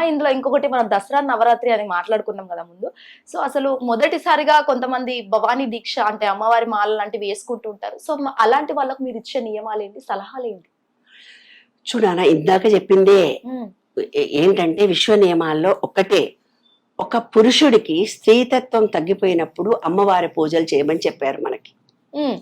ఇందులో ఇంకొకటి మనం దసరా నవరాత్రి అని మాట్లాడుకున్నాం కదా ముందు. సో అసలు మొదటిసారిగా కొంతమంది భవానీ దీక్ష అంటే అమ్మవారి మాల లాంటివి వేసుకుంటూ ఉంటారు. సో అలాంటి వాళ్ళకు మీరు ఇచ్చే నియమాలేంటి, సలహాలేంటి? చూడానా ఇందాక చెప్పిందే హ్మ్. ఏంటంటే విశ్వ నియమాల్లో ఒకటే, ఒక పురుషుడికి స్త్రీతత్వం తగ్గిపోయినప్పుడు అమ్మవారి పూజలు చేయమని చెప్పారు మనకి. హ్మ్.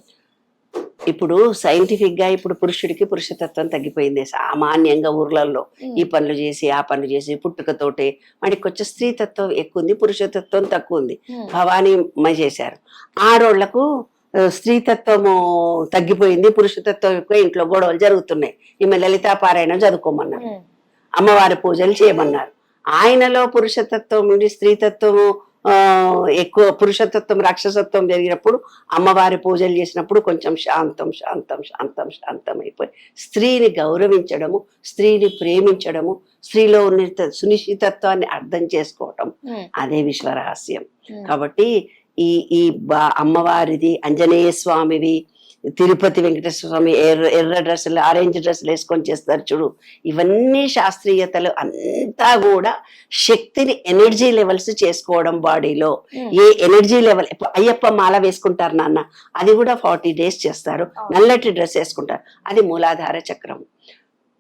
ఇప్పుడు సైంటిఫిక్ గా ఇప్పుడు పురుషుడికి పురుషతత్వం తగ్గిపోయింది సామాన్యంగా ఊర్లలో. ఈ పనులు చేసి ఆ పనులు చేసి పుట్టుకతోటే వాడికి కొంచెం స్త్రీతత్వం ఎక్కువ ఉంది, పురుషతత్వం తక్కువ ఉంది. హ్మ్. భవానీ చేశారు. ఆడోళ్లకు స్త్రీతత్వము తగ్గిపోయింది, పురుషతత్వం ఎక్కువ, ఇంట్లో గొడవలు జరుగుతున్నాయి. ఈమె లలితా పారాయణం చదువుకోమన్నారు, హ్మ్. అమ్మవారి పూజలు చేయమన్నారు. ఆయనలో పురుషతత్వం నుండి స్త్రీతత్వము ఎక్కువ, పురుషతత్వం రాక్షసత్వం జరిగినప్పుడు అమ్మవారి పూజలు చేసినప్పుడు కొంచెం శాంతం శాంతం శాంతం శాంతం అయిపోయి స్త్రీని గౌరవించడము, స్త్రీని ప్రేమించడము, స్త్రీలో ఉన్న సునిశ్చితత్వాన్ని అర్థం చేసుకోవటం, అదే విశ్వరహస్యం. కాబట్టి ఈ ఈ అమ్మవారిది, ఆంజనేయ స్వామివి, తిరుపతి వెంకటేశ్వర స్వామి ఎర్ర డ్రెస్సులు, ఆరెంజ్ డ్రెస్సులు వేసుకొని చేస్తారు చూడు, ఇవన్నీ శాస్త్రీయతలు అంతా కూడా శక్తిని ఎనర్జీ లెవెల్స్ చేసుకోవడం బాడీలో. ఏ ఎనర్జీ లెవెల్, అయ్యప్ప మాల వేసుకుంటారు నాన్న, అది కూడా 40 days చేస్తారు. నల్లటి డ్రెస్ వేసుకుంటారు, అది మూలాధార చక్రము.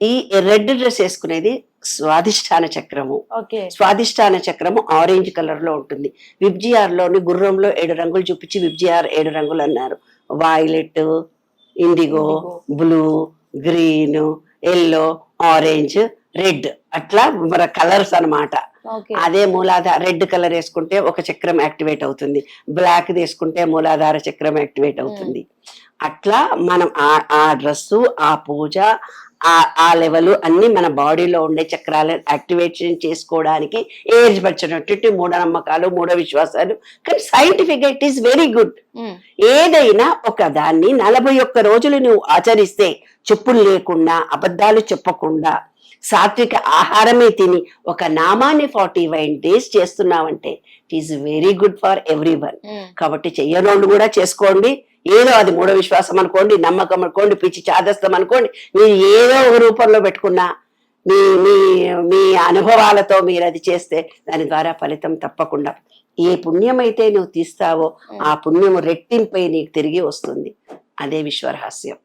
ఈ రెడ్ డ్రెస్ వేసుకునేది స్వాదిష్టాన చక్రము. స్వాదిష్టాన చక్రము ఆరెంజ్ కలర్ లో ఉంటుంది. విబ్జిఆర్ లోని గుర్రంలో 7 రంగులు చూపించి విబ్జిఆర్ 7 రంగులు అన్నారు. Violet, IndiGo, blue, green, yellow, orange, red, అట్లా మన కలర్స్ అన్నమాట. అదే మూలాధార, రెడ్ కలర్ వేసుకుంటే ఒక చక్రం యాక్టివేట్ అవుతుంది, బ్లాక్ తీసుకుంటే మూలాధార చక్రం యాక్టివేట్ అవుతుంది. అట్లా మనం ఆ డ్రెస్సు, ఆ పూజ, ఆ లెవెల్ అన్ని మన బాడీలో ఉండే చక్రాలను యాక్టివేషన్ చేసుకోవడానికి ఏర్పరిచినటువంటి మూఢనమ్మకాలు, మూఢ విశ్వాసాలు. కానీ సైంటిఫిక్ గా ఇట్ ఈస్ వెరీ గుడ్. ఏదైనా ఒక దాన్ని 41 రోజులు నువ్వు ఆచరిస్తే, చెప్పులు లేకుండా, అబద్ధాలు చెప్పకుండా, సాత్విక ఆహారమే తిని ఒక నామాన్ని 41 days చేస్తున్నావంటే it is very good for everyone. కాబట్టి చెయ్యనోళ్ళు కూడా చేసుకోండి. ఏదో అది మూఢ విశ్వాసం అనుకోండి, నమ్మకం అనుకోండి, పిచ్చి చాదస్తం అనుకోండి, మీరు ఏదో ఒక రూపంలో పెట్టుకున్నా మీ మీ మీ అనుభవాలతో మీరు అది చేస్తే దాని ద్వారా ఫలితం తప్పకుండా. ఏ పుణ్యం అయితే నువ్వు తీస్తావో ఆ పుణ్యము రెట్టింపై నీకు తిరిగి వస్తుంది. అదే విశ్వరహస్యం.